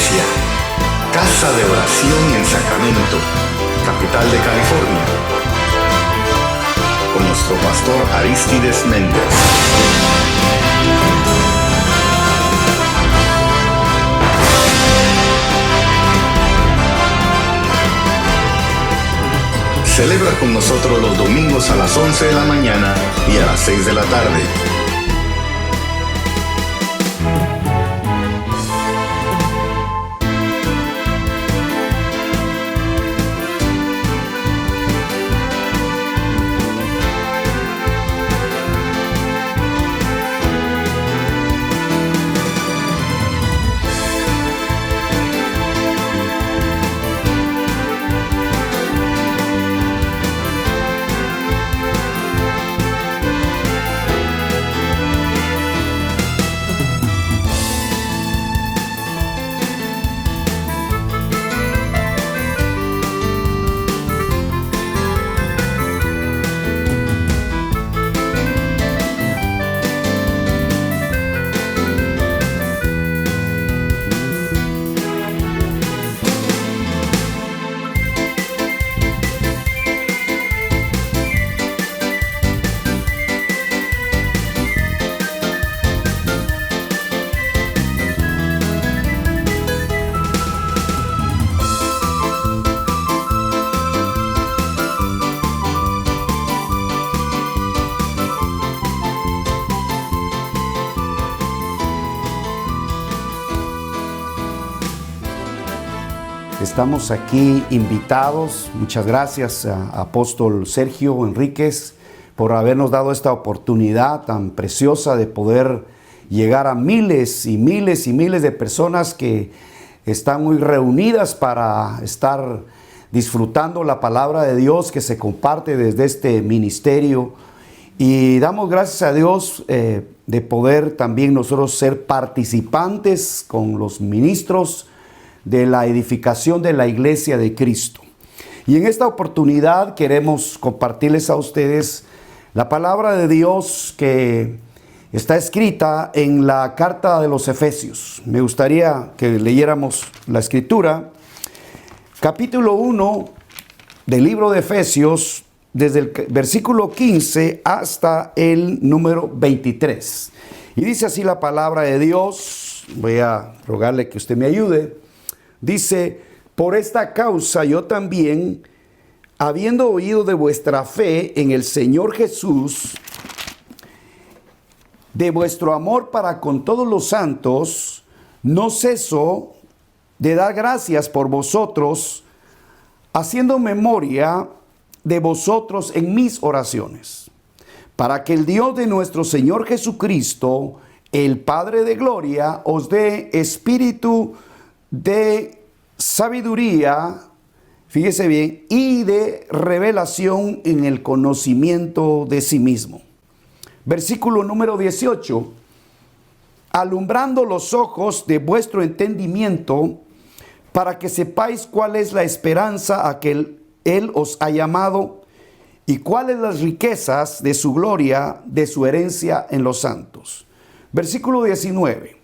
Iglesia, Casa de Oración en Sacramento, capital de California, con nuestro pastor Arístides Méndez. Celebra con nosotros los domingos a las 11 de la mañana y a las 6 de la tarde. Estamos aquí invitados. Muchas gracias a Apóstol Sergio Enríquez por habernos dado esta oportunidad tan preciosa de poder llegar a miles y miles y miles de personas que están muy reunidas para estar disfrutando la palabra de Dios que se comparte desde este ministerio. Y damos gracias a Dios de poder también nosotros ser participantes con los ministros de la edificación de la Iglesia de Cristo. Y en esta oportunidad queremos compartirles a ustedes la palabra de Dios que está escrita en la carta de los Efesios. Me gustaría que leyéramos la escritura, capítulo 1 del libro de Efesios, desde el versículo 15 hasta el número 23. Y dice así la palabra de Dios. Voy a rogarle que usted me ayude. Dice: por esta causa yo también, habiendo oído de vuestra fe en el Señor Jesús, de vuestro amor para con todos los santos, no ceso de dar gracias por vosotros, haciendo memoria de vosotros en mis oraciones, para que el Dios de nuestro Señor Jesucristo, el Padre de gloria, os dé espíritu de sabiduría, fíjese bien, y de revelación en el conocimiento de sí mismo. Versículo número 18. Alumbrando los ojos de vuestro entendimiento, para que sepáis cuál es la esperanza a que Él os ha llamado, y cuáles las riquezas de su gloria, de su herencia en los santos. Versículo 19.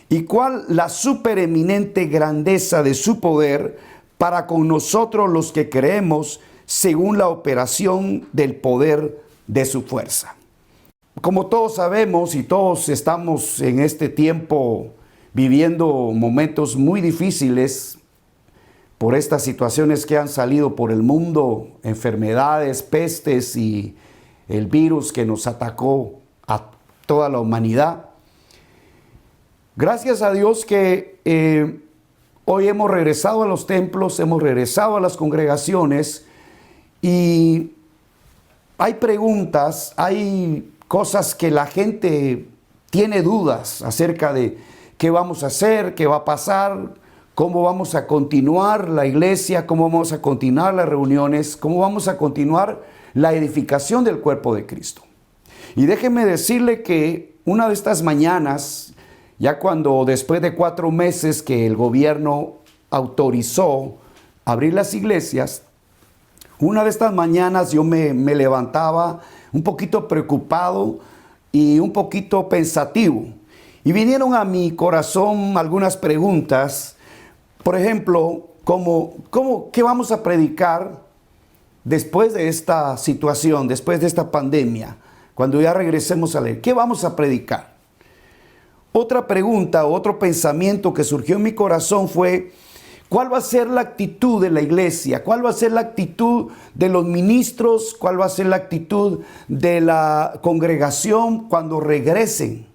Y cuál la supereminente grandeza de su poder para con nosotros los que creemos, según la operación del poder de su fuerza. Como todos sabemos y todos estamos en este tiempo viviendo momentos muy difíciles por estas situaciones que han salido por el mundo, enfermedades, pestes y el virus que nos atacó a toda la humanidad. Gracias a Dios que hoy hemos regresado a los templos, hemos regresado a las congregaciones y hay preguntas, hay cosas que la gente tiene dudas acerca de qué vamos a hacer, qué va a pasar, cómo vamos a continuar la iglesia, cómo vamos a continuar las reuniones, cómo vamos a continuar la edificación del cuerpo de Cristo. Y déjeme decirle que una de estas mañanas, ya cuando después de 4 meses que el gobierno autorizó abrir las iglesias, una de estas mañanas yo me levantaba un poquito preocupado y un poquito pensativo. Y vinieron a mi corazón algunas preguntas Por ejemplo, ¿qué vamos a predicar después de esta situación, después de esta pandemia? Cuando ya regresemos a leer, ¿qué vamos a predicar? Otra pregunta, otro pensamiento que surgió en mi corazón fue: ¿cuál va a ser la actitud de la iglesia? ¿Cuál va a ser la actitud de los ministros? ¿Cuál va a ser la actitud de la congregación cuando regresen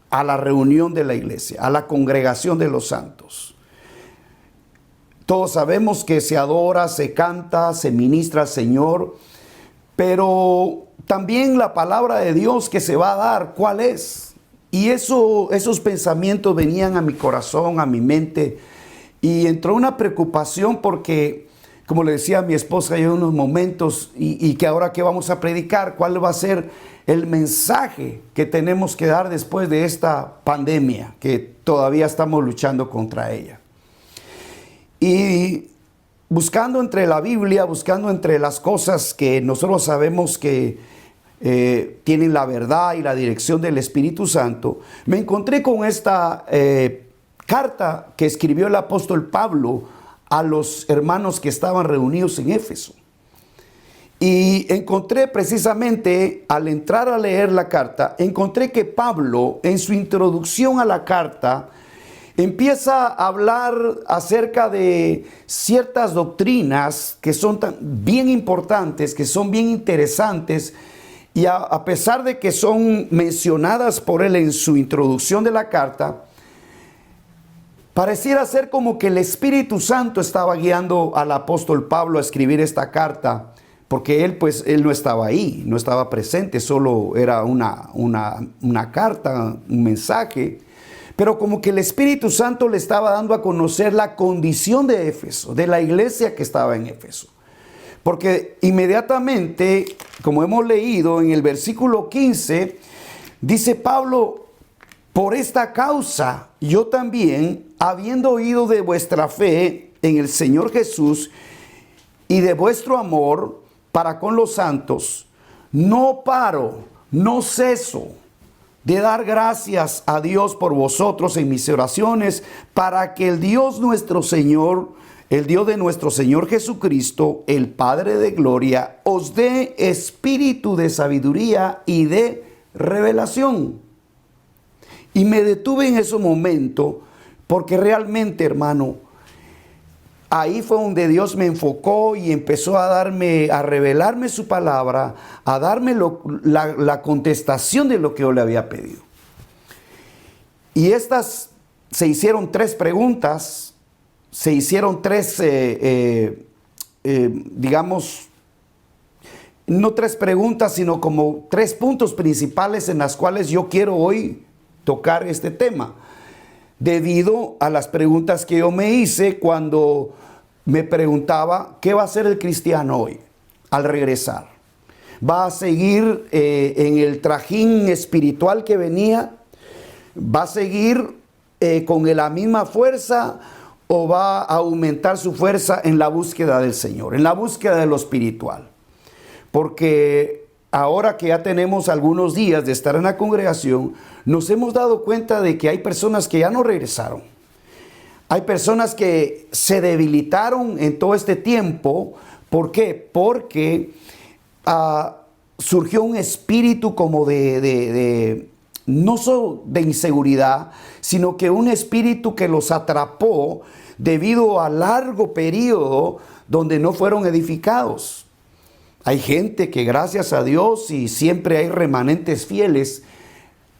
a la reunión de la iglesia, a la congregación de los santos? Todos sabemos que se adora, se canta, se ministra al Señor, pero también la palabra de Dios que se va a dar, ¿cuál es? Y esos pensamientos venían a mi corazón, a mi mente, y entró una preocupación porque, como le decía a mi esposa en unos momentos, y que ahora qué vamos a predicar, cuál va a ser el mensaje que tenemos que dar después de esta pandemia, que todavía estamos luchando contra ella. Y buscando entre la Biblia, buscando entre las cosas que nosotros sabemos que tienen la verdad y la dirección del Espíritu Santo, me encontré con esta carta que escribió el apóstol Pablo a los hermanos que estaban reunidos en Éfeso. Y encontré precisamente, al entrar a leer la carta, encontré que Pablo, en su introducción a la carta, empieza a hablar acerca de ciertas doctrinas que son bien importantes, que son bien interesantes, y a pesar de que son mencionadas por él en su introducción de la carta, pareciera ser como que el Espíritu Santo estaba guiando al apóstol Pablo a escribir esta carta, porque él no estaba ahí, no estaba presente, solo era una carta, un mensaje. Pero como que el Espíritu Santo le estaba dando a conocer la condición de Éfeso, de la iglesia que estaba en Éfeso. Porque inmediatamente, como hemos leído en el versículo 15, dice Pablo: por esta causa yo también, habiendo oído de vuestra fe en el Señor Jesús y de vuestro amor para con los santos, no paro, no ceso de dar gracias a Dios por vosotros en mis oraciones, para que el Dios nuestro Señor, el Dios de nuestro Señor Jesucristo, el Padre de gloria, os dé espíritu de sabiduría y de revelación. Y me detuve en ese momento porque realmente, hermano, ahí fue donde Dios me enfocó y empezó a revelarme su palabra, a darme la contestación de lo que yo le había pedido. Y se hicieron 3 preguntas, se hicieron 3, digamos, no 3 preguntas, sino como 3 puntos principales en las cuales yo quiero hoy tocar este tema, debido a las preguntas que yo me hice cuando me preguntaba: ¿qué va a hacer el cristiano hoy al regresar? ¿Va a seguir en el trajín espiritual que venía? ¿Va a seguir con la misma fuerza o va a aumentar su fuerza en la búsqueda del Señor, en la búsqueda de lo espiritual? Porque ahora que ya tenemos algunos días de estar en la congregación, nos hemos dado cuenta de que hay personas que ya no regresaron. Hay personas que se debilitaron en todo este tiempo. ¿Por qué? Porque surgió un espíritu como no solo de inseguridad, sino que un espíritu que los atrapó debido a largo periodo donde no fueron edificados. Hay gente que, gracias a Dios, y siempre hay remanentes fieles,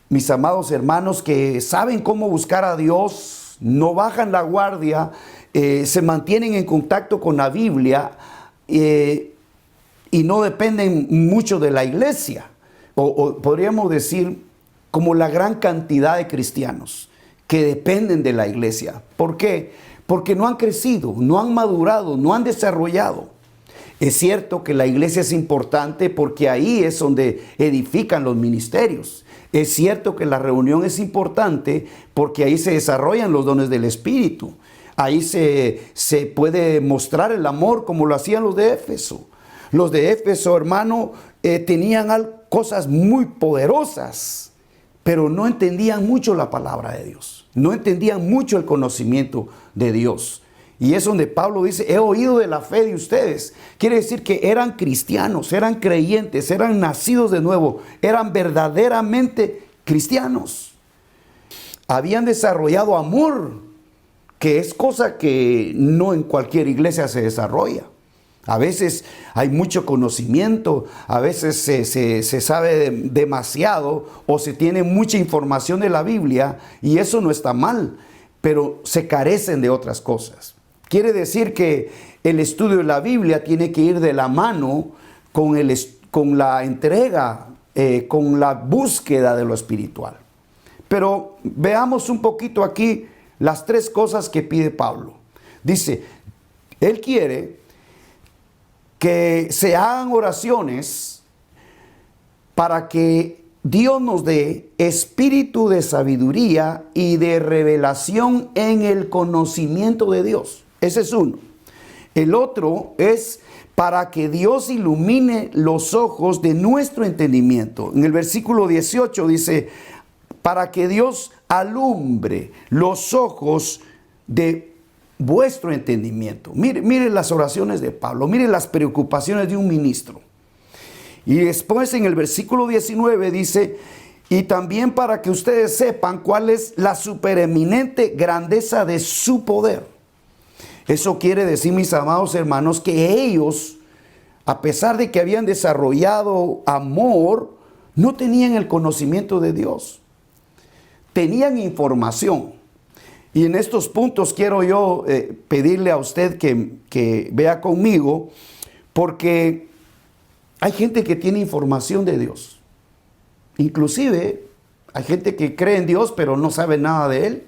mis amados hermanos, que saben cómo buscar a Dios, no bajan la guardia, se mantienen en contacto con la Biblia y no dependen mucho de la iglesia. O podríamos decir como la gran cantidad de cristianos que dependen de la iglesia. ¿Por qué? Porque no han crecido, no han madurado, no han desarrollado. Es cierto que la iglesia es importante porque ahí es donde edifican los ministerios. Es cierto que la reunión es importante porque ahí se desarrollan los dones del Espíritu. Ahí se puede mostrar el amor como lo hacían los de Éfeso. Los de Éfeso, hermano, tenían cosas muy poderosas, pero no entendían mucho la palabra de Dios. No entendían mucho el conocimiento de Dios. Y es donde Pablo dice, he oído de la fe de ustedes. Quiere decir que eran cristianos, eran creyentes, eran nacidos de nuevo, eran verdaderamente cristianos. Habían desarrollado amor, que es cosa que no en cualquier iglesia se desarrolla. A veces hay mucho conocimiento, a veces se sabe demasiado o se tiene mucha información de la Biblia y eso no está mal, pero se carecen de otras cosas. Quiere decir que el estudio de la Biblia tiene que ir de la mano con la entrega, con la búsqueda de lo espiritual. Pero veamos un poquito aquí las tres cosas que pide Pablo. Dice, él quiere que se hagan oraciones para que Dios nos dé espíritu de sabiduría y de revelación en el conocimiento de Dios. Ese es uno. El otro es para que Dios ilumine los ojos de nuestro entendimiento. En el versículo 18 dice, para que Dios alumbre los ojos de vuestro entendimiento. Mire las oraciones de Pablo, mire las preocupaciones de un ministro. Y después en el versículo 19 dice, y también para que ustedes sepan cuál es la supereminente grandeza de su poder. Eso quiere decir, mis amados hermanos, que ellos, a pesar de que habían desarrollado amor, no tenían el conocimiento de Dios. Tenían información. Y en estos puntos quiero yo pedirle a usted que vea conmigo, porque hay gente que tiene información de Dios. Inclusive hay gente que cree en Dios pero no sabe nada de Él.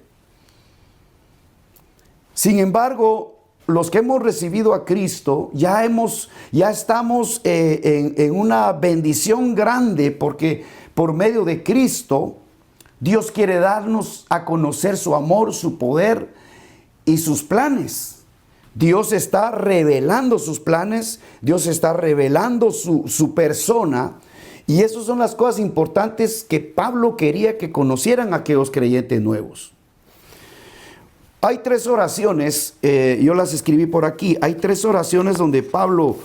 Sin embargo, los que hemos recibido a Cristo ya estamos en una bendición grande, porque por medio de Cristo Dios quiere darnos a conocer su amor, su poder y sus planes. Dios está revelando sus planes, Dios está revelando su persona, y esas son las cosas importantes que Pablo quería que conocieran a aquellos creyentes nuevos. Hay tres oraciones, yo las escribí por aquí. Hay tres oraciones donde Pablo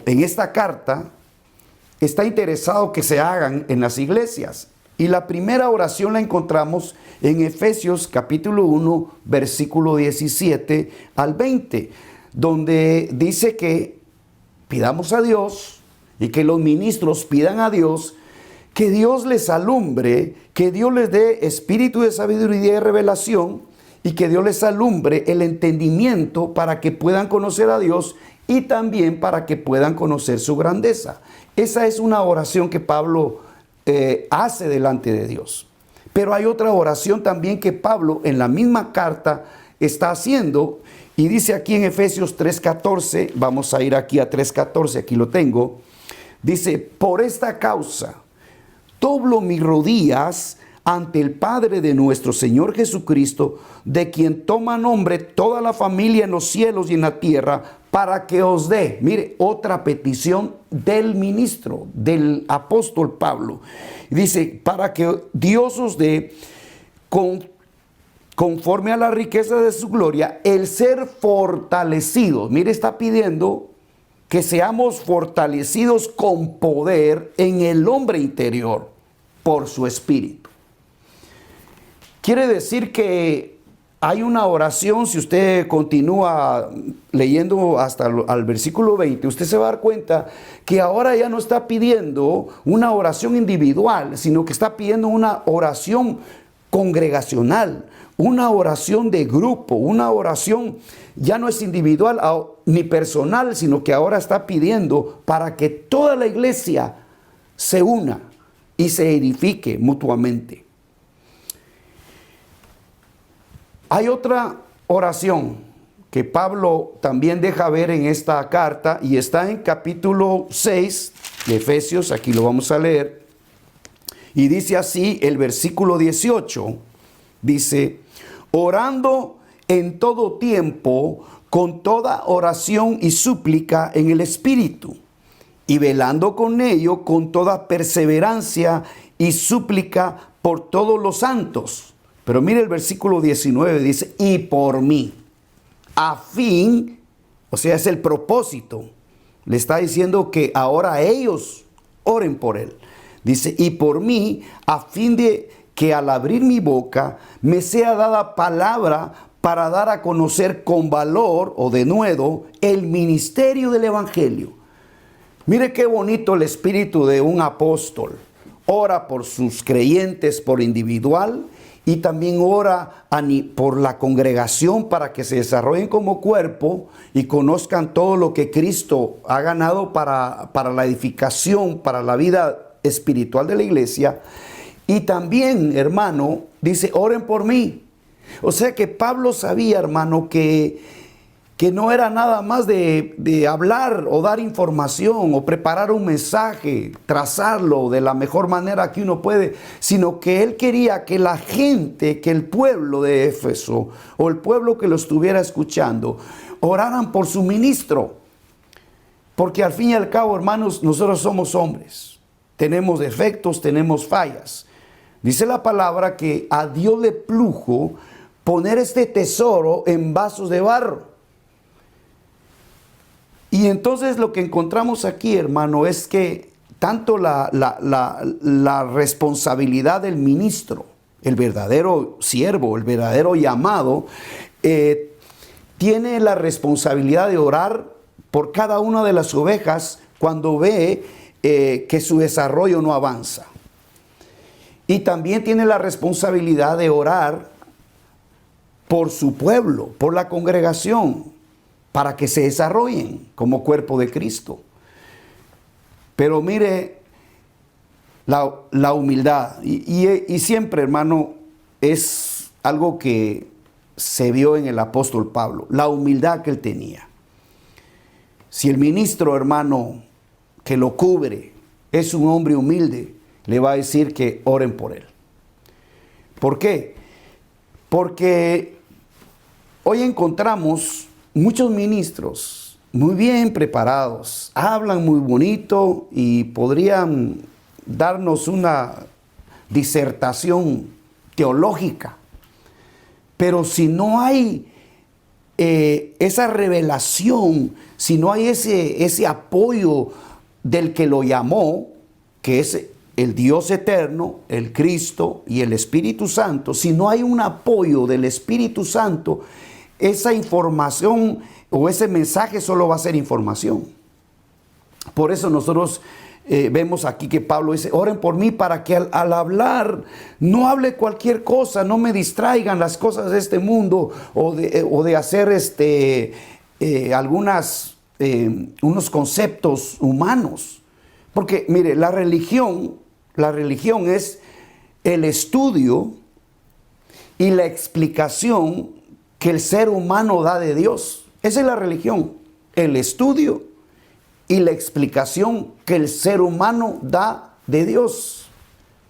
en esta carta está interesado que se hagan en las iglesias. Y la primera oración la encontramos en Efesios capítulo 1, versículo 17 al 20, donde dice que pidamos a Dios y que los ministros pidan a Dios que Dios les alumbre, que Dios les dé espíritu de sabiduría y de revelación, y que Dios les alumbre el entendimiento para que puedan conocer a Dios y también para que puedan conocer su grandeza. Esa es una oración que Pablo hace delante de Dios. Pero hay otra oración también que Pablo en la misma carta está haciendo, y dice aquí en Efesios 3:14, vamos a ir aquí a 3:14, aquí lo tengo, dice, por esta causa doblo mis rodillas ante el Padre de nuestro Señor Jesucristo, de quien toma nombre toda la familia en los cielos y en la tierra, para que os dé, mire, otra petición del ministro, del apóstol Pablo. Dice, para que Dios os dé, conforme a la riqueza de su gloria, el ser fortalecidos. Mire, está pidiendo que seamos fortalecidos con poder en el hombre interior por su espíritu. Quiere decir que hay una oración, si usted continúa leyendo hasta al versículo 20, usted se va a dar cuenta que ahora ya no está pidiendo una oración individual, sino que está pidiendo una oración congregacional, una oración de grupo, una oración ya no es individual ni personal, sino que ahora está pidiendo para que toda la iglesia se una y se edifique mutuamente. Hay otra oración que Pablo también deja ver en esta carta y está en capítulo 6 de Efesios, aquí lo vamos a leer, y dice así el versículo 18, dice, orando en todo tiempo con toda oración y súplica en el Espíritu, y velando con ello con toda perseverancia y súplica por todos los santos. Pero mire el versículo 19, dice, y por mí, a fin, o sea, es el propósito. Le está diciendo que ahora ellos oren por él. Dice, y por mí, a fin de que al abrir mi boca me sea dada palabra para dar a conocer con valor o denuedo el ministerio del evangelio. Mire qué bonito el espíritu de un apóstol. Ora por sus creyentes por individual y también ora por la congregación para que se desarrollen como cuerpo y conozcan todo lo que Cristo ha ganado para la edificación, para la vida espiritual de la iglesia. Y también, hermano, dice, oren por mí. O sea que Pablo sabía, hermano, que no era nada más de hablar o dar información o preparar un mensaje, trazarlo de la mejor manera que uno puede, sino que él quería que la gente, que el pueblo de Éfeso o el pueblo que lo estuviera escuchando, oraran por su ministro. Porque al fin y al cabo, hermanos, nosotros somos hombres, tenemos defectos, tenemos fallas. Dice la palabra que a Dios le plujo poner este tesoro en vasos de barro. Y entonces lo que encontramos aquí, hermano, es que tanto la responsabilidad del ministro, el verdadero siervo, el verdadero llamado, tiene la responsabilidad de orar por cada una de las ovejas cuando ve que su desarrollo no avanza. Y también tiene la responsabilidad de orar por su pueblo, por la congregación, para que se desarrollen como cuerpo de Cristo. Pero mire la humildad. Y siempre, hermano, es algo que se vio en el apóstol Pablo. La humildad que él tenía. Si el ministro, hermano, que lo cubre, es un hombre humilde, le va a decir que oren por él. ¿Por qué? Porque hoy encontramos muchos ministros muy bien preparados, hablan muy bonito y podrían darnos una disertación teológica. Pero si no hay esa revelación, si no hay ese apoyo del que lo llamó, que es el Dios eterno, el Cristo y el Espíritu Santo, si no hay un apoyo del Espíritu Santo, esa información o ese mensaje solo va a ser información. Por eso nosotros vemos aquí que Pablo dice, oren por mí para que al hablar no hable cualquier cosa, no me distraigan las cosas de este mundo o de hacer unos conceptos humanos. Porque mire, la religión es el estudio y la explicación que el ser humano da de Dios. Esa es la religión, el estudio y la explicación que el ser humano da de Dios.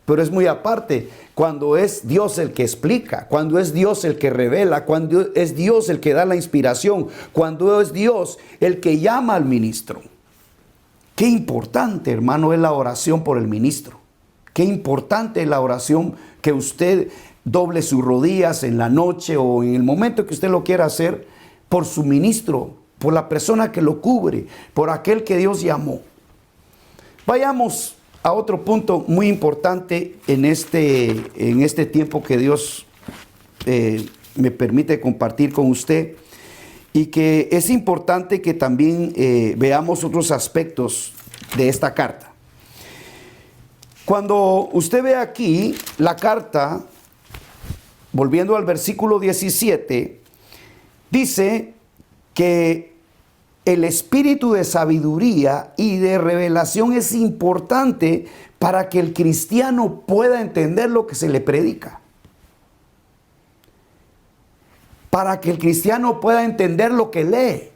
Pero es muy aparte, cuando es Dios el que explica, cuando es Dios el que revela, cuando es Dios el que da la inspiración, cuando es Dios el que llama al ministro. Qué importante, hermano, es la oración por el ministro. Qué importante es la oración que usted doble sus rodillas en la noche o en el momento que usted lo quiera hacer por su ministro, por la persona que lo cubre, por aquel que Dios llamó. Vayamos a otro punto muy importante en este tiempo que Dios me permite compartir con usted y que es importante que también veamos otros aspectos de esta carta. Cuando usted ve aquí la carta, volviendo al versículo 17, dice que el espíritu de sabiduría y de revelación es importante para que el cristiano pueda entender lo que se le predica. Para que el cristiano pueda entender lo que lee.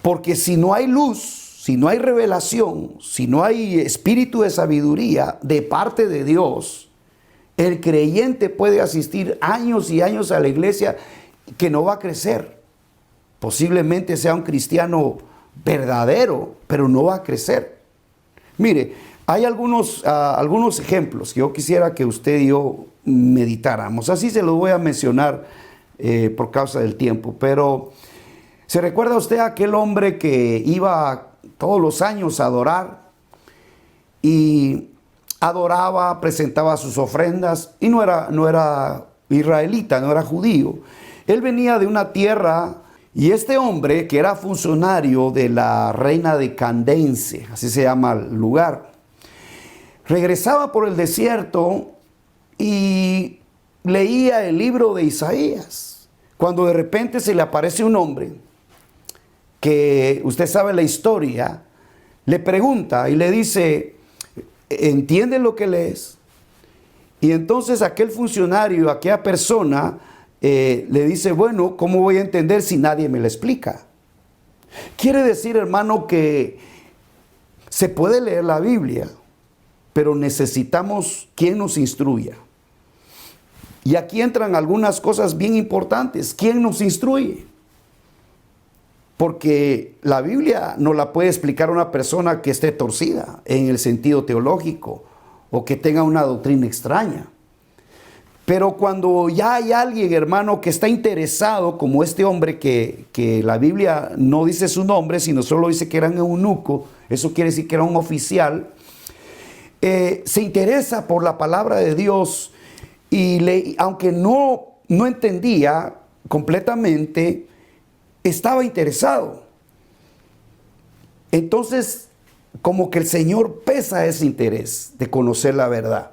Porque si no hay luz, si no hay revelación, si no hay espíritu de sabiduría de parte de Dios, el creyente puede asistir años y años a la iglesia que no va a crecer. Posiblemente sea un cristiano verdadero, pero no va a crecer. Mire, Hay algunos ejemplos que yo quisiera que usted y yo meditáramos. Así se los voy a mencionar por causa del tiempo. Pero, ¿se recuerda usted a aquel hombre que iba todos los años a adorar? Y adoraba, presentaba sus ofrendas, y no era israelita, no era judío. Él venía de una tierra, y este hombre, que era funcionario de la reina de Candace, así se llama el lugar, regresaba por el desierto y leía el libro de Isaías, cuando de repente se le aparece un hombre que, usted sabe la historia, le pregunta y le dice: ¿entiende lo que lees? Y entonces aquel funcionario, aquella persona, le dice: bueno, ¿cómo voy a entender si nadie me lo explica? Quiere decir, hermano, que se puede leer la Biblia, pero necesitamos quien nos instruya. Y aquí entran algunas cosas bien importantes. ¿Quién nos instruye? Porque la Biblia no la puede explicar una persona que esté torcida en el sentido teológico o que tenga una doctrina extraña. Pero cuando ya hay alguien, hermano, que está interesado, como este hombre que la Biblia no dice su nombre, sino solo dice que era un eunuco, eso quiere decir que era un oficial, se interesa por la palabra de Dios y aunque no entendía completamente, estaba interesado. Entonces, como que el Señor pesa ese interés de conocer la verdad.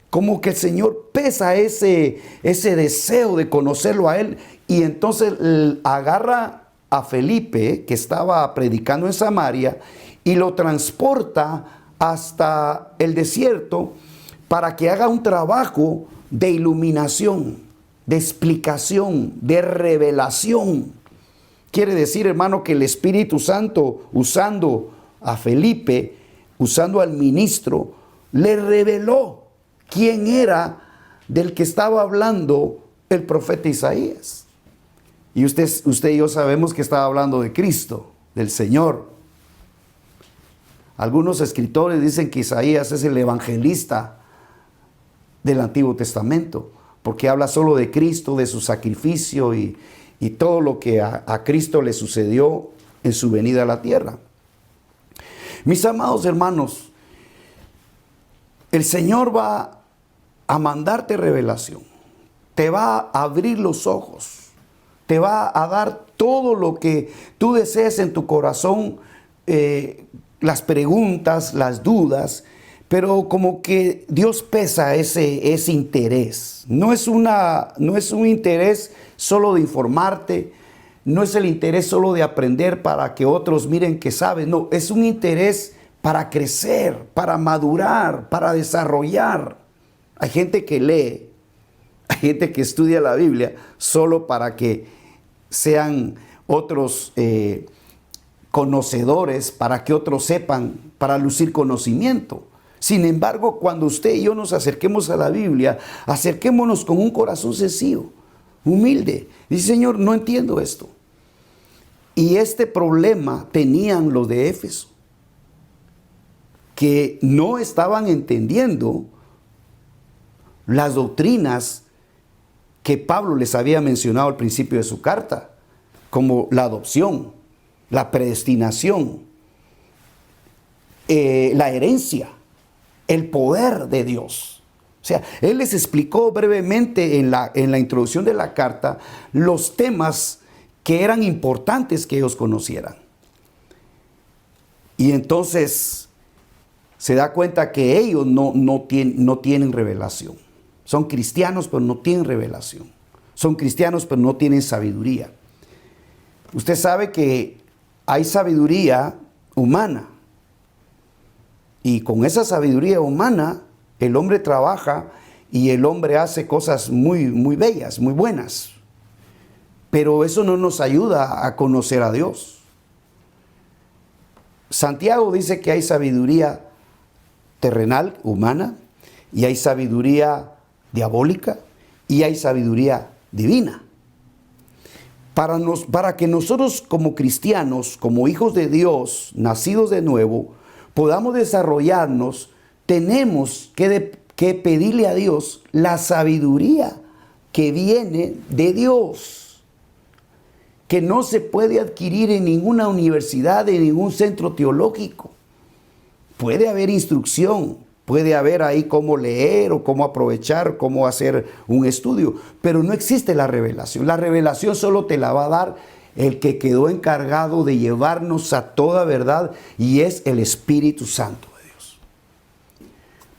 Como que el Señor pesa ese deseo de conocerlo a Él. Y entonces agarra a Felipe, que estaba predicando en Samaria, y lo transporta hasta el desierto para que haga un trabajo de iluminación, de explicación, de revelación. Quiere decir, hermano, que el Espíritu Santo, usando a Felipe, usando al ministro, le reveló quién era del que estaba hablando el profeta Isaías. Y usted y yo sabemos que estaba hablando de Cristo, del Señor. Algunos escritores dicen que Isaías es el evangelista del Antiguo Testamento, porque habla solo de Cristo, de su sacrificio y todo lo que a Cristo le sucedió en su venida a la tierra. Mis amados hermanos, el Señor va a mandarte revelación, te va a abrir los ojos, te va a dar todo lo que tú desees en tu corazón, las preguntas, las dudas, pero como que Dios pesa ese interés. No es un interés solo de informarte, no es el interés solo de aprender para que otros miren que sabes, no, es un interés para crecer, para madurar, para desarrollar. Hay gente que lee, hay gente que estudia la Biblia solo para que sean otros conocedores, para que otros sepan, para lucir conocimiento. Sin embargo, cuando usted y yo nos acerquemos a la Biblia, acerquémonos con un corazón sencillo, humilde. Dice: Señor, no entiendo esto. Y este problema tenían los de Éfeso, que no estaban entendiendo las doctrinas que Pablo les había mencionado al principio de su carta, como la adopción, la predestinación, la herencia, el poder de Dios. O sea, él les explicó brevemente en la introducción de la carta los temas que eran importantes que ellos conocieran. Y entonces se da cuenta que ellos no tienen revelación. Son cristianos, pero no tienen revelación. Son cristianos, pero no tienen sabiduría. Usted sabe que hay sabiduría humana. Y con esa sabiduría humana, el hombre trabaja y el hombre hace cosas muy, muy bellas, muy buenas. Pero eso no nos ayuda a conocer a Dios. Santiago dice que hay sabiduría terrenal, humana, y hay sabiduría diabólica, y hay sabiduría divina. Para que nosotros como cristianos, como hijos de Dios, nacidos de nuevo, podamos desarrollarnos, tenemos que pedirle a Dios la sabiduría que viene de Dios, que no se puede adquirir en ninguna universidad, en ningún centro teológico. Puede haber instrucción, puede haber ahí cómo leer o cómo aprovechar, cómo hacer un estudio, pero no existe la revelación. La revelación solo te la va a dar el que quedó encargado de llevarnos a toda verdad, y es el Espíritu Santo de Dios.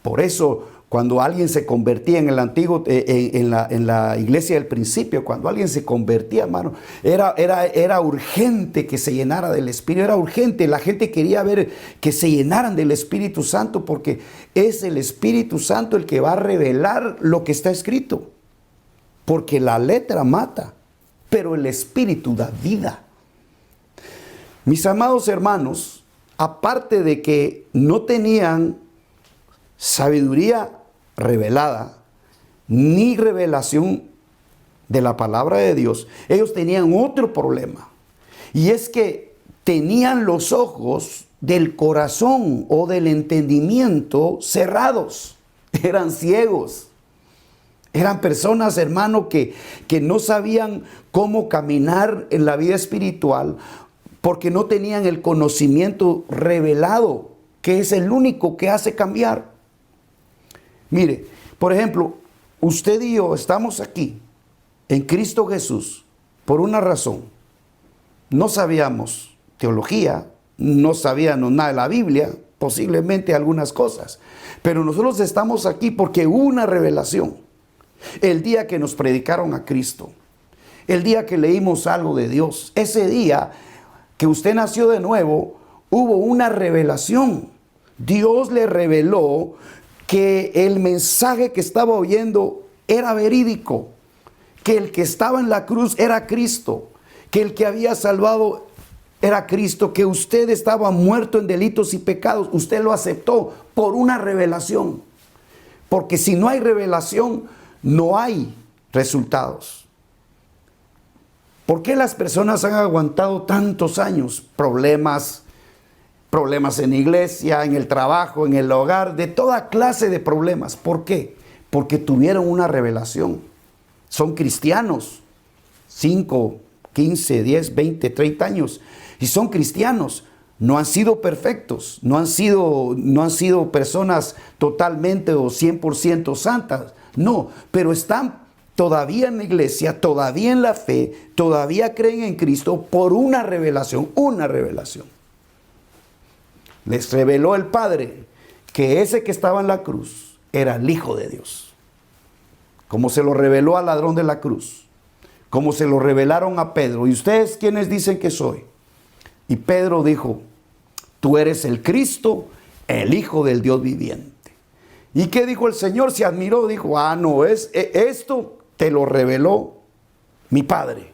Por eso, cuando alguien se convertía en el antiguo, en la iglesia del principio, cuando alguien se convertía, hermano, era urgente que se llenara del Espíritu, era urgente, la gente quería ver que se llenaran del Espíritu Santo, porque es el Espíritu Santo el que va a revelar lo que está escrito, porque la letra mata, pero el Espíritu da vida. Mis amados hermanos, aparte de que no tenían sabiduría revelada, ni revelación de la palabra de Dios, ellos tenían otro problema. Y es que tenían los ojos del corazón o del entendimiento cerrados. Eran ciegos. Eran personas, hermano, que no sabían cómo caminar en la vida espiritual porque no tenían el conocimiento revelado, que es el único que hace cambiar. Mire, por ejemplo, usted y yo estamos aquí en Cristo Jesús por una razón. No sabíamos teología, no sabíamos nada de la Biblia, posiblemente algunas cosas, pero nosotros estamos aquí porque hubo una revelación. El día que nos predicaron a Cristo, el día que leímos algo de Dios, ese día que usted nació de nuevo, hubo una revelación. Dios le reveló que el mensaje que estaba oyendo era verídico, que el que estaba en la cruz era Cristo, que el que había salvado era Cristo, que usted estaba muerto en delitos y pecados. Usted lo aceptó por una revelación, porque si no hay revelación, no hay resultados. ¿Por qué las personas han aguantado tantos años? Problemas en la iglesia, en el trabajo, en el hogar, de toda clase de problemas. ¿Por qué? Porque tuvieron una revelación. Son cristianos, 5, 15, 10, 20, 30 años, y son cristianos. No han sido perfectos, no han sido personas totalmente o 100% santas. No, pero están todavía en la iglesia, todavía en la fe, todavía creen en Cristo por una revelación, una revelación. Les reveló el Padre que ese que estaba en la cruz era el Hijo de Dios. Como se lo reveló al ladrón de la cruz, como se lo revelaron a Pedro. ¿Y ustedes quiénes dicen que soy? Y Pedro dijo: tú eres el Cristo, el Hijo del Dios viviente. ¿Y qué dijo el Señor? Se admiró, dijo: no, esto te lo reveló mi Padre.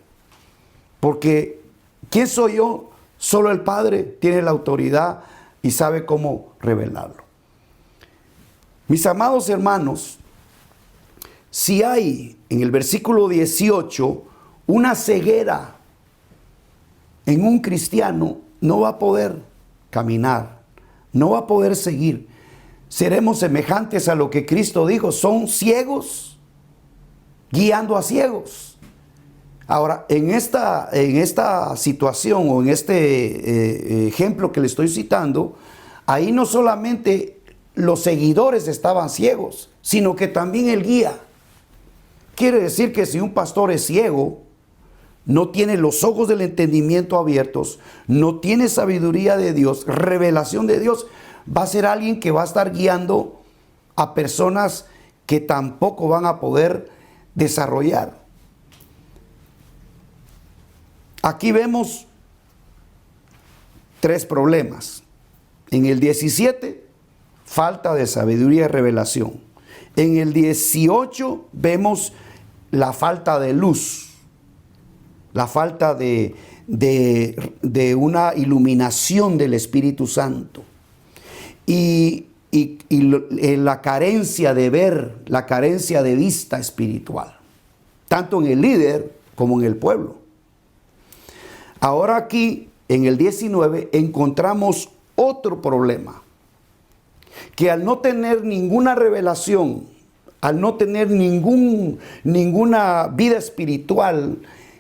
Porque ¿quién soy yo? Solo el Padre tiene la autoridad y sabe cómo revelarlo. Mis amados hermanos, si hay en el versículo 18 una ceguera en un cristiano, no va a poder caminar, no va a poder seguir. Seremos semejantes a lo que Cristo dijo: son ciegos guiando a ciegos. Ahora, en esta situación o en este ejemplo que le estoy citando, ahí no solamente los seguidores estaban ciegos, sino que también el guía. Quiere decir que si un pastor es ciego, no tiene los ojos del entendimiento abiertos, no tiene sabiduría de Dios, revelación de Dios, va a ser alguien que va a estar guiando a personas que tampoco van a poder desarrollar. Aquí vemos 3 problemas. En el 17, falta de sabiduría y revelación. En el 18 vemos la falta de luz, la falta de una iluminación del Espíritu Santo. Y la carencia de ver, la carencia de vista espiritual, tanto en el líder como en el pueblo. Ahora aquí, en el 19, encontramos otro problema. que al no tener ninguna revelación, al no tener ninguna vida espiritual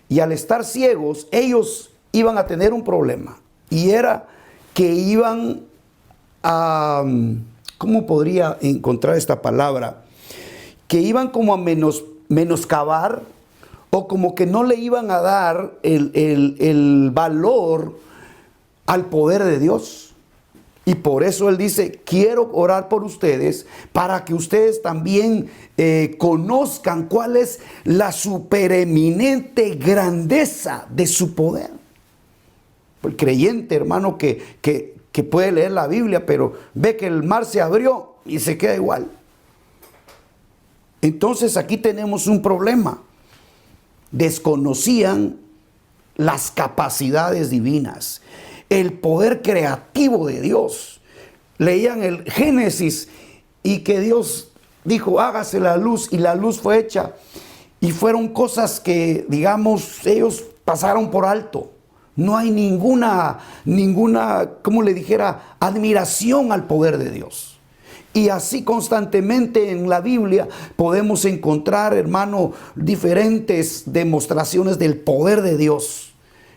y al estar ciegos, ellos iban a tener un problema. Y era que iban a, ¿cómo podría encontrar esta palabra? Que iban como a menoscabar, o como que no le iban a dar el valor al poder de Dios. Y por eso él dice, quiero orar por ustedes para que ustedes también conozcan cuál es la supereminente grandeza de su poder. El creyente, hermano, que puede leer la Biblia, pero ve que el mar se abrió y se queda igual. Entonces aquí tenemos un problema. Desconocían las capacidades divinas, el poder creativo de Dios. Leían el Génesis y que Dios dijo, hágase la luz, y la luz fue hecha. Y fueron cosas que, digamos, ellos pasaron por alto. No hay ninguna, como le dijera, admiración al poder de Dios. Y así constantemente en la Biblia podemos encontrar, hermano, diferentes demostraciones del poder de Dios,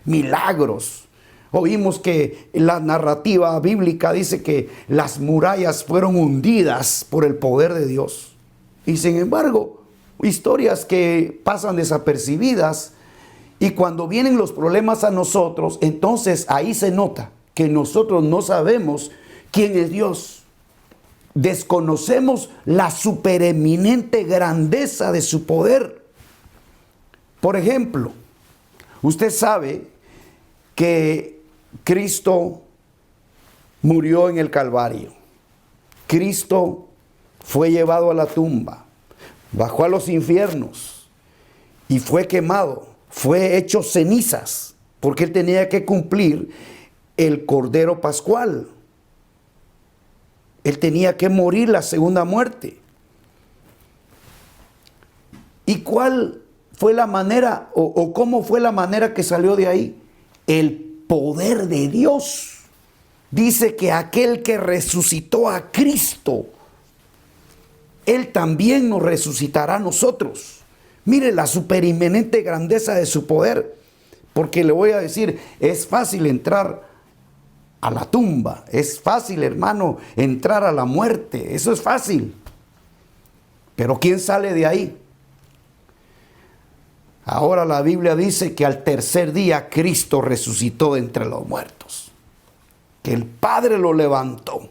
milagros. Oímos que la narrativa bíblica dice que las murallas fueron hundidas por el poder de Dios. Y sin embargo, historias que pasan desapercibidas, y cuando vienen los problemas a nosotros, entonces ahí se nota que nosotros no sabemos quién es Dios. Desconocemos la supereminente grandeza de su poder. Por ejemplo, usted sabe que Cristo murió en el Calvario. Cristo fue llevado a la tumba, bajó a los infiernos y fue quemado, fue hecho cenizas, porque él tenía que cumplir el Cordero Pascual. Él tenía que morir la segunda muerte. ¿Y cuál fue la manera o cómo fue la manera que salió de ahí? El poder de Dios. Dice que aquel que resucitó a Cristo, Él también nos resucitará a nosotros. Mire la superinminente grandeza de su poder. Porque le voy a decir, es fácil entrar a la tumba, es fácil, hermano, entrar a la muerte, eso es fácil. Pero ¿quién sale de ahí? Ahora la Biblia dice que al tercer día Cristo resucitó de entre los muertos, que el Padre lo levantó,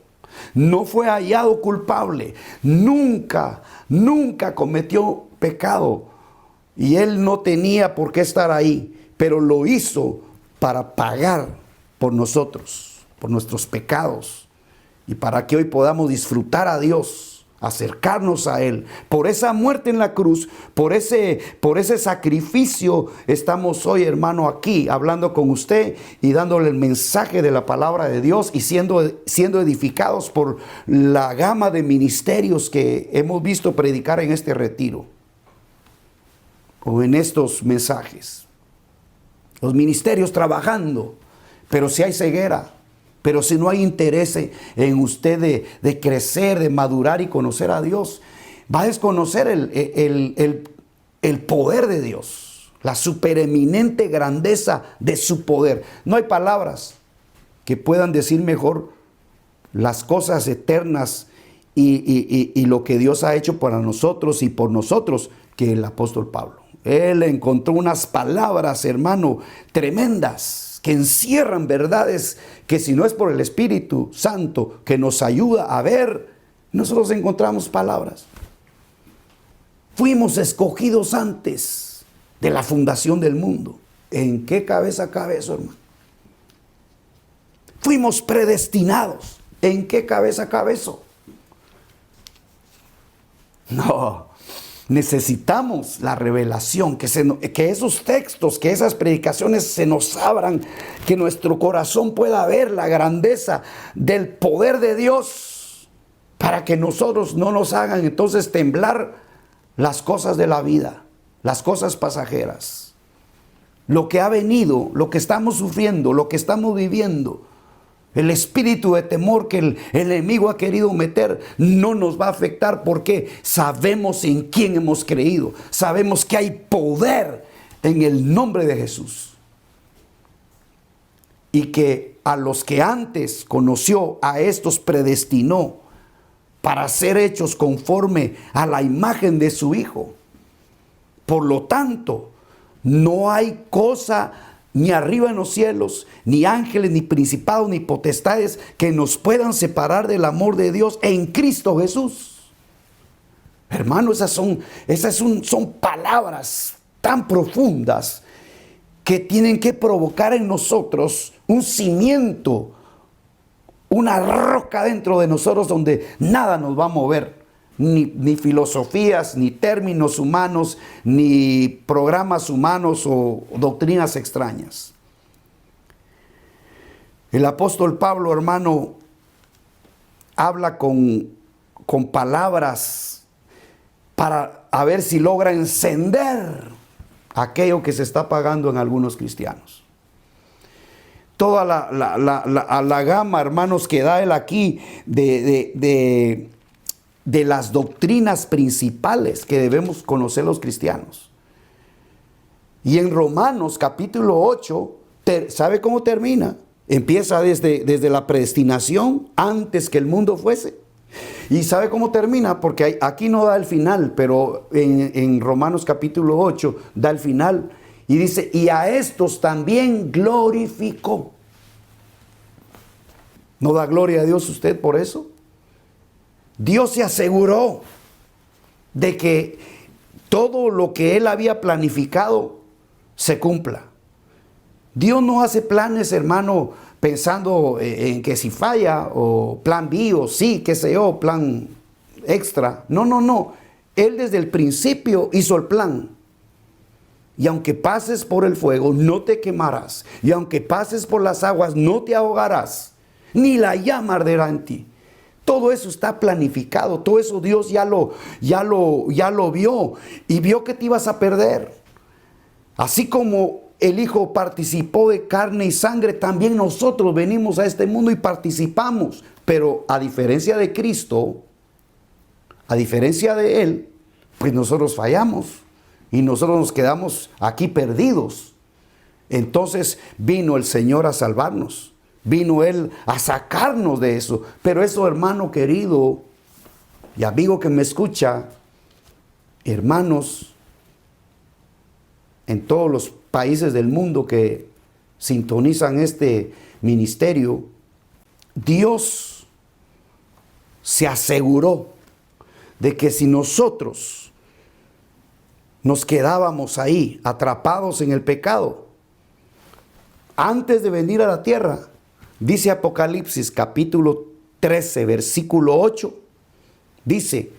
no fue hallado culpable, nunca cometió pecado, y él no tenía por qué estar ahí, pero lo hizo para pagar por nosotros, por nuestros pecados, y para que hoy podamos disfrutar a Dios, acercarnos a Él. Por esa muerte en la cruz, por ese sacrificio, estamos hoy, hermano, aquí hablando con usted y dándole el mensaje de la palabra de Dios y siendo edificados por la gama de ministerios que hemos visto predicar en este retiro o en estos mensajes. Los ministerios trabajando, pero si hay ceguera, pero si no hay interés en usted de crecer, de madurar y conocer a Dios, va a desconocer el poder de Dios, la supereminente grandeza de su poder. No hay palabras que puedan decir mejor las cosas eternas y lo que Dios ha hecho para nosotros y por nosotros que el apóstol Pablo. Él encontró unas palabras, hermano, tremendas, que encierran verdades que si no es por el Espíritu Santo que nos ayuda a ver, nosotros encontramos palabras. Fuimos escogidos antes de la fundación del mundo. ¿En qué cabeza cabe eso, hermano? Fuimos predestinados. ¿En qué cabeza cabe eso? No. Necesitamos la revelación, que esos textos, que esas predicaciones se nos abran, que nuestro corazón pueda ver la grandeza del poder de Dios, para que nosotros no nos hagan entonces temblar las cosas de la vida, las cosas pasajeras. Lo que ha venido, lo que estamos sufriendo, lo que estamos viviendo, El espíritu de temor que el enemigo ha querido meter no nos va a afectar porque sabemos en quién hemos creído. Sabemos que hay poder en el nombre de Jesús. Y que a los que antes conoció, a estos predestinó para ser hechos conforme a la imagen de su Hijo. Por lo tanto, no hay cosa ni arriba en los cielos, ni ángeles, ni principados, ni potestades que nos puedan separar del amor de Dios en Cristo Jesús. Hermano, esas son palabras tan profundas que tienen que provocar en nosotros un cimiento, una roca dentro de nosotros donde nada nos va a mover. Ni filosofías, ni términos humanos, ni programas humanos o doctrinas extrañas. El apóstol Pablo, hermano, habla con palabras para a ver si logra encender aquello que se está apagando en algunos cristianos. Toda la gama, hermanos, que da él aquí de las doctrinas principales que debemos conocer los cristianos. Y en Romanos capítulo 8, ¿sabe cómo termina? Empieza desde la predestinación, antes que el mundo fuese. ¿Y sabe cómo termina? Porque aquí no da el final, pero en Romanos capítulo 8 da el final. Y dice, y a estos también glorificó. ¿No da gloria a Dios usted por eso? Dios se aseguró de que todo lo que Él había planificado se cumpla. Dios no hace planes, hermano, pensando en que si falla, o plan B, o sí, qué sé yo, plan extra. No. Él desde el principio hizo el plan. Y aunque pases por el fuego, no te quemarás. Y aunque pases por las aguas, no te ahogarás. Ni la llama arderá en ti. Todo eso está planificado, todo eso Dios ya lo vio y vio que te ibas a perder. Así como el Hijo participó de carne y sangre, también nosotros venimos a este mundo y participamos. Pero a diferencia de Cristo, a diferencia de Él, pues nosotros fallamos y nosotros nos quedamos aquí perdidos. Entonces vino el Señor a salvarnos. Vino Él a sacarnos de eso. Pero eso, hermano querido y amigo que me escucha, hermanos en todos los países del mundo que sintonizan este ministerio, Dios se aseguró de que si nosotros nos quedábamos ahí atrapados en el pecado, antes de venir a la tierra, dice Apocalipsis capítulo 13, versículo 8, dice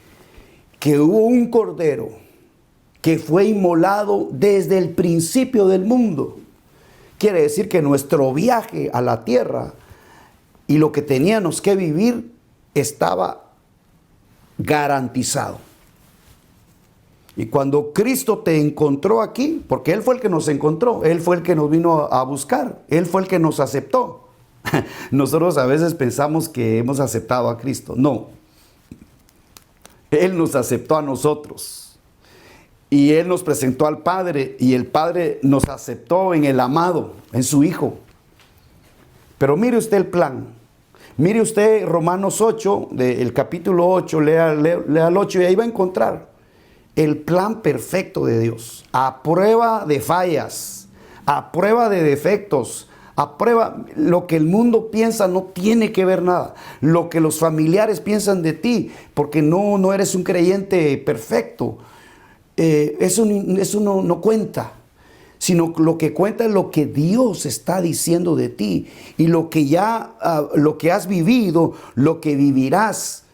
que hubo un cordero que fue inmolado desde el principio del mundo. Quiere decir que nuestro viaje a la tierra y lo que teníamos que vivir estaba garantizado. Y cuando Cristo te encontró aquí, porque Él fue el que nos encontró, Él fue el que nos vino a buscar, Él fue el que nos aceptó. Nosotros a veces pensamos que hemos aceptado a Cristo. No. Él nos aceptó a nosotros. Y Él nos presentó al Padre. Y el Padre nos aceptó en el amado, en su Hijo. Pero mire usted el plan. Mire usted Romanos 8, el capítulo 8, lea el 8 y ahí va a encontrar el plan perfecto de Dios. A prueba de fallas, a prueba de defectos, a prueba, lo que el mundo piensa no tiene que ver nada. Lo que los familiares piensan de ti, porque no eres un creyente perfecto, eso no cuenta. Sino lo que cuenta es lo que Dios está diciendo de ti. Y lo que lo que has vivido, lo que vivirás,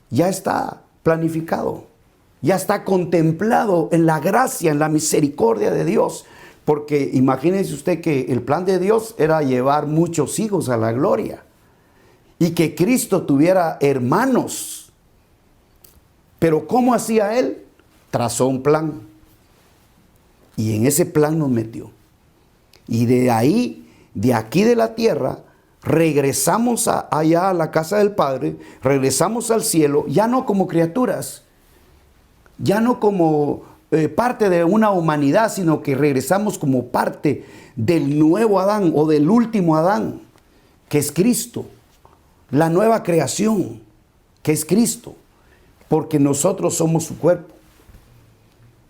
ya está planificado. Ya está contemplado en la gracia, en la misericordia de Dios. Porque imagínense usted que el plan de Dios era llevar muchos hijos a la gloria. Y que Cristo tuviera hermanos. Pero ¿cómo hacía Él? Trazó un plan. Y en ese plan nos metió. Y de ahí, de aquí de la tierra, regresamos allá a la casa del Padre, regresamos al cielo, ya no como criaturas, ya no como parte de una humanidad, sino que regresamos como parte del nuevo Adán o del último Adán, que es Cristo, la nueva creación, que es Cristo, porque nosotros somos su cuerpo.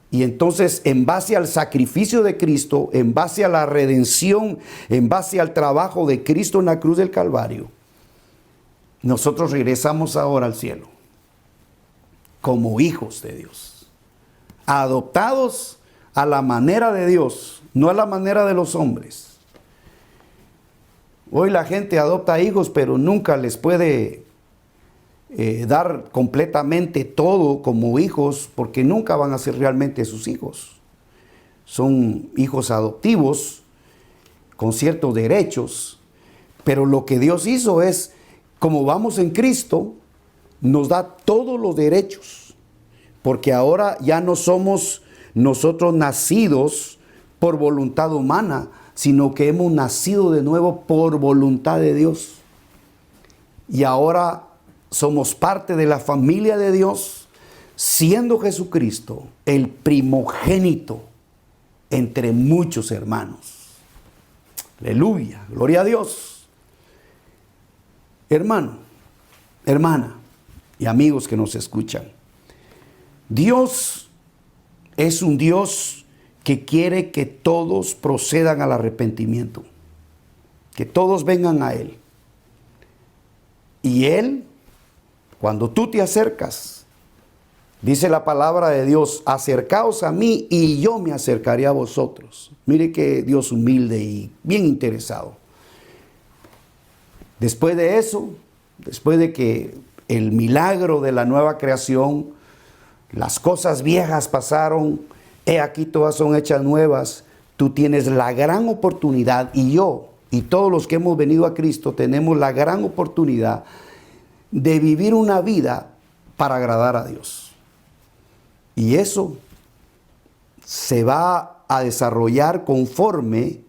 Y entonces, en base al sacrificio de Cristo, en base a la redención, en base al trabajo de Cristo en la cruz del Calvario, nosotros regresamos ahora al cielo como hijos de Dios, adoptados a la manera de Dios, no a la manera de los hombres. Hoy la gente adopta hijos, pero nunca les puede dar completamente todo como hijos, porque nunca van a ser realmente sus hijos. Son hijos adoptivos con ciertos derechos, pero lo que Dios hizo es, como vamos en Cristo, nos da todos los derechos, porque ahora ya no somos nosotros nacidos por voluntad humana, sino que hemos nacido de nuevo por voluntad de Dios. Y ahora somos parte de la familia de Dios, siendo Jesucristo el primogénito entre muchos hermanos. Aleluya, gloria a Dios. Hermano, hermana y amigos que nos escuchan, Dios es un Dios que quiere que todos procedan al arrepentimiento, que todos vengan a Él. Y Él, cuando tú te acercas, dice la palabra de Dios, acercaos a mí y yo me acercaré a vosotros. Mire que Dios humilde y bien interesado. Después de eso, después de que el milagro de la nueva creación, las cosas viejas pasaron, he aquí todas son hechas nuevas, tú tienes la gran oportunidad, y yo y todos los que hemos venido a Cristo tenemos la gran oportunidad de vivir una vida para agradar a Dios. Y eso se va a desarrollar conforme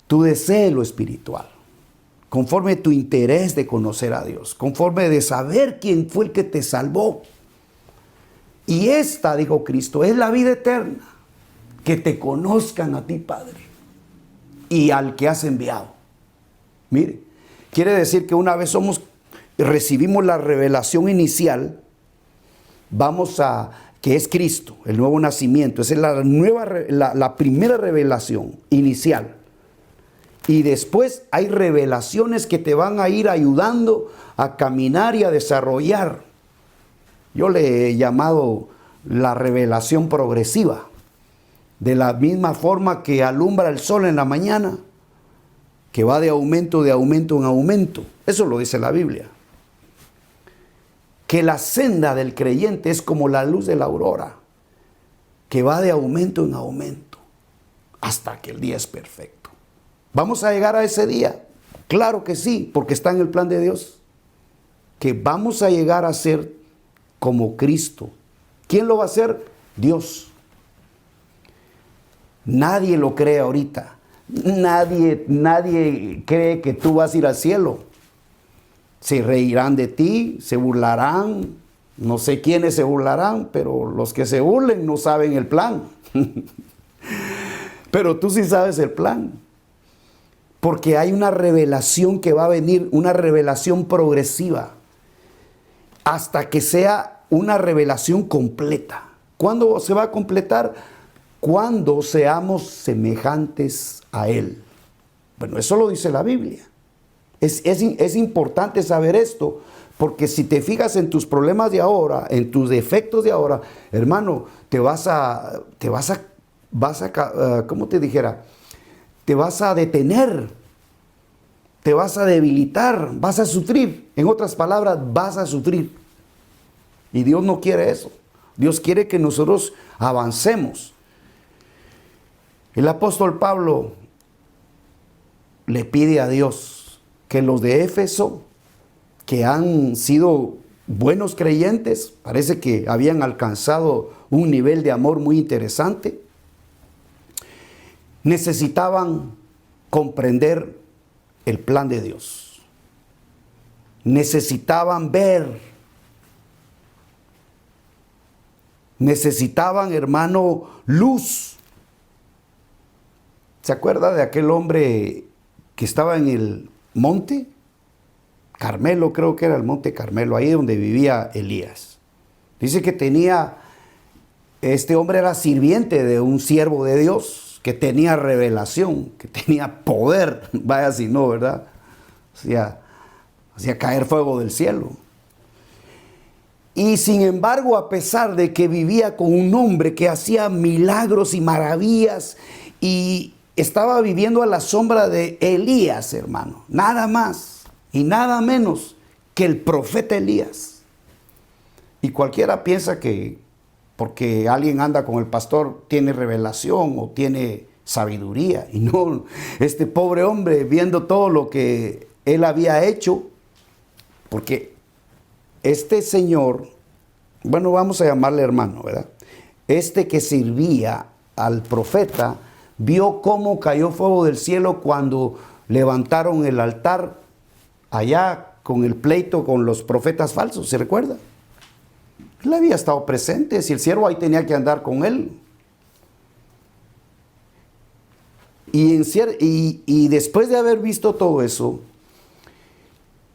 tu deseo espiritual, conforme tu interés de conocer a Dios, conforme de saber quién fue el que te salvó. Y esta, dijo Cristo, es la vida eterna, que te conozcan a ti, Padre, y al que has enviado. Mire, quiere decir que una vez recibimos la revelación inicial, que es Cristo, el nuevo nacimiento. Esa es la primera revelación inicial. Y después hay revelaciones que te van a ir ayudando a caminar y a desarrollar. Yo le he llamado la revelación progresiva. De la misma forma que alumbra el sol en la mañana, que va de aumento en aumento. Eso lo dice la Biblia. Que la senda del creyente es como la luz de la aurora, que va de aumento en aumento, hasta que el día es perfecto. ¿Vamos a llegar a ese día? Claro que sí, porque está en el plan de Dios. Que vamos a llegar a ser como Cristo. ¿Quién lo va a hacer? Dios. Nadie lo cree ahorita. Nadie cree que tú vas a ir al cielo. Se reirán de ti, se burlarán. No sé quiénes se burlarán, pero los que se burlen no saben el plan. Pero tú sí sabes el plan. Porque hay una revelación que va a venir, una revelación progresiva, hasta que sea una revelación completa. ¿Cuándo se va a completar? Cuando seamos semejantes a Él. Bueno, eso lo dice la Biblia. Es importante saber esto, porque si te fijas en tus problemas de ahora, en tus defectos de ahora, hermano, ¿cómo te dijera? Te vas a detener, te vas a debilitar, vas a sufrir. En otras palabras, vas a sufrir. Y Dios no quiere eso. Dios quiere que nosotros avancemos. El apóstol Pablo le pide a Dios que los de Éfeso, que han sido buenos creyentes, parece que habían alcanzado un nivel de amor muy interesante, necesitaban comprender el plan de Dios. Necesitaban ver. Necesitaban, hermano, luz. ¿Se acuerda de aquel hombre que estaba en el monte Carmelo? Creo que era el monte Carmelo, ahí donde vivía Elías. Dice que este hombre era sirviente de un siervo de Dios, que tenía revelación, que tenía poder, vaya si no, ¿verdad? Hacía caer fuego del cielo. Y sin embargo, a pesar de que vivía con un hombre que hacía milagros y maravillas y estaba viviendo a la sombra de Elías, hermano, nada más y nada menos que el profeta Elías. Y cualquiera piensa que porque alguien anda con el pastor tiene revelación o tiene sabiduría. Y no, este pobre hombre, viendo todo lo que él había hecho, porque este señor, bueno, vamos a llamarle hermano, ¿verdad? Este que servía al profeta, vio cómo cayó fuego del cielo cuando levantaron el altar allá con el pleito con los profetas falsos, ¿se recuerda? Él había estado presente, si el siervo ahí tenía que andar con él. Y después de haber visto todo eso,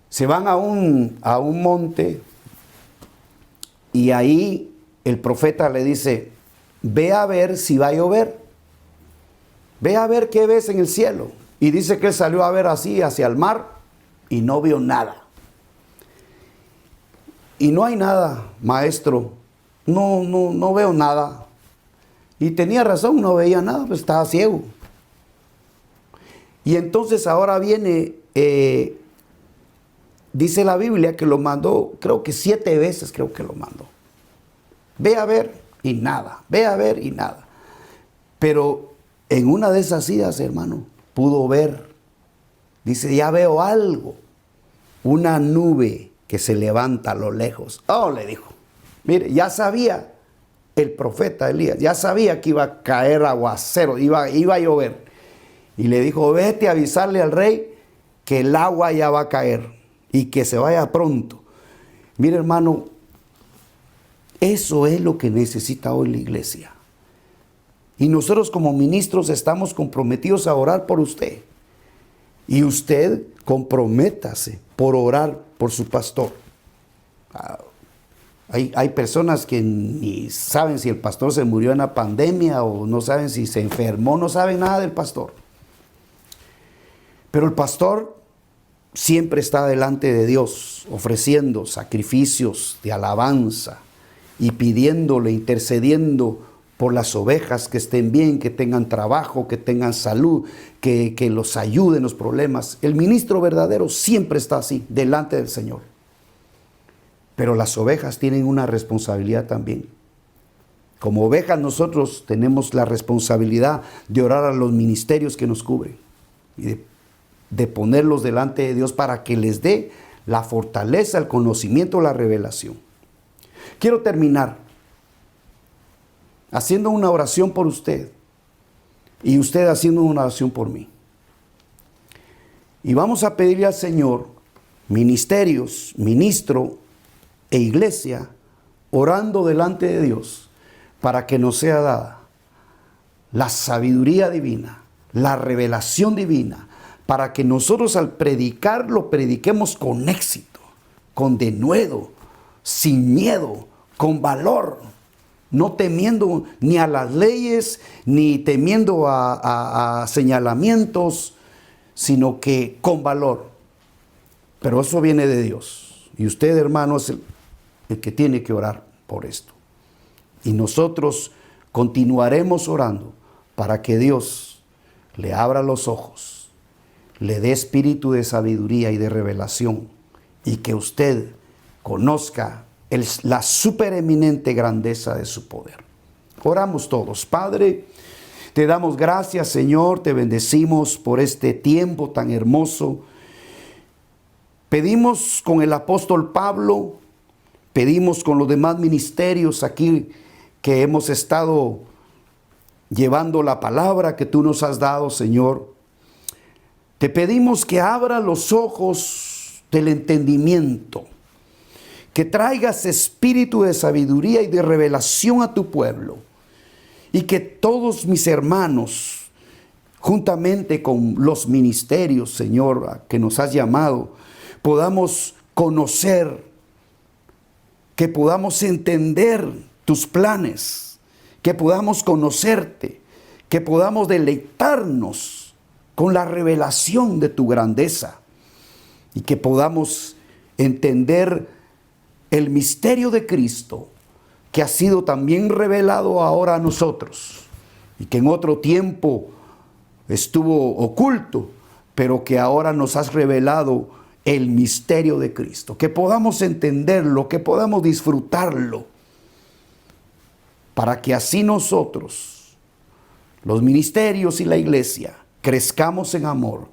se van a un monte y ahí el profeta le dice, ve a ver si va a llover. Ve a ver qué ves en el cielo. Y dice que él salió a ver así hacia el mar y no vio nada. Y no hay nada, maestro. No veo nada. Y tenía razón, no veía nada, pues estaba ciego. Y entonces ahora viene, dice la Biblia que lo mandó, creo que 7 veces creo que lo mandó. Ve a ver y nada, ve a ver y nada. Pero en una de esas idas, hermano, pudo ver. Dice, ya veo algo. Una nube que se levanta a lo lejos. Oh, le dijo. Mire, ya sabía el profeta Elías, ya sabía que iba a caer aguacero, iba a llover. Y le dijo, vete a avisarle al rey que el agua ya va a caer y que se vaya pronto. Mire, hermano, eso es lo que necesita hoy la iglesia. Y nosotros como ministros estamos comprometidos a orar por usted. Y usted comprométase por orar por su pastor. Hay personas que ni saben si el pastor se murió en la pandemia o no saben si se enfermó, no saben nada del pastor. Pero el pastor siempre está delante de Dios, ofreciendo sacrificios de alabanza y pidiéndole, intercediendo por las ovejas que estén bien, que tengan trabajo, que tengan salud, que los ayuden en los problemas. El ministro verdadero siempre está así, delante del Señor. Pero las ovejas tienen una responsabilidad también. Como ovejas nosotros tenemos la responsabilidad de orar a los ministerios que nos cubren y de ponerlos delante de Dios para que les dé la fortaleza, el conocimiento, la revelación. Quiero terminar haciendo una oración por usted y usted haciendo una oración por mí. Y vamos a pedirle al Señor, ministerios, ministro e iglesia, orando delante de Dios para que nos sea dada la sabiduría divina, la revelación divina, para que nosotros al predicar lo prediquemos con éxito, con denuedo, sin miedo, con valor, no temiendo ni a las leyes, ni temiendo a señalamientos, sino que con valor. Pero eso viene de Dios. Y usted, hermano, es el que tiene que orar por esto. Y nosotros continuaremos orando para que Dios le abra los ojos, le dé espíritu de sabiduría y de revelación, y que usted conozca la supereminente grandeza de su poder. Oramos todos. Padre, te damos gracias, Señor, te bendecimos por este tiempo tan hermoso. Pedimos con el apóstol Pablo, pedimos con los demás ministerios aquí que hemos estado llevando la palabra que tú nos has dado, Señor. Te pedimos que abra los ojos del entendimiento, que traigas espíritu de sabiduría y de revelación a tu pueblo, y que todos mis hermanos, juntamente con los ministerios, Señor, a que nos has llamado, podamos conocer, que podamos entender tus planes, que podamos conocerte, que podamos deleitarnos con la revelación de tu grandeza y que podamos entender el misterio de Cristo que ha sido también revelado ahora a nosotros y que en otro tiempo estuvo oculto, pero que ahora nos has revelado el misterio de Cristo, que podamos entenderlo, que podamos disfrutarlo, para que así nosotros, los ministerios y la iglesia, crezcamos en amor,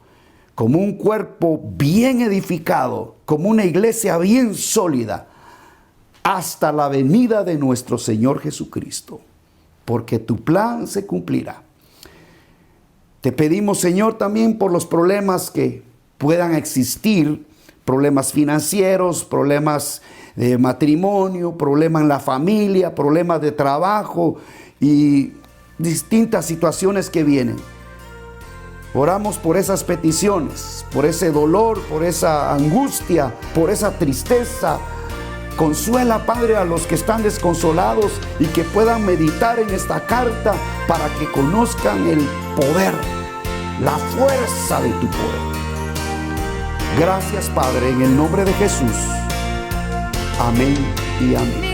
como un cuerpo bien edificado, como una iglesia bien sólida, hasta la venida de nuestro Señor Jesucristo, porque tu plan se cumplirá. Te pedimos, Señor, también por los problemas que puedan existir, problemas financieros, problemas de matrimonio, problemas en la familia, problemas de trabajo y distintas situaciones que vienen. Oramos por esas peticiones, por ese dolor, por esa angustia, por esa tristeza. Consuela, Padre, a los que están desconsolados y que puedan meditar en esta carta para que conozcan el poder, la fuerza de tu poder. Gracias, Padre, en el nombre de Jesús. Amén y amén.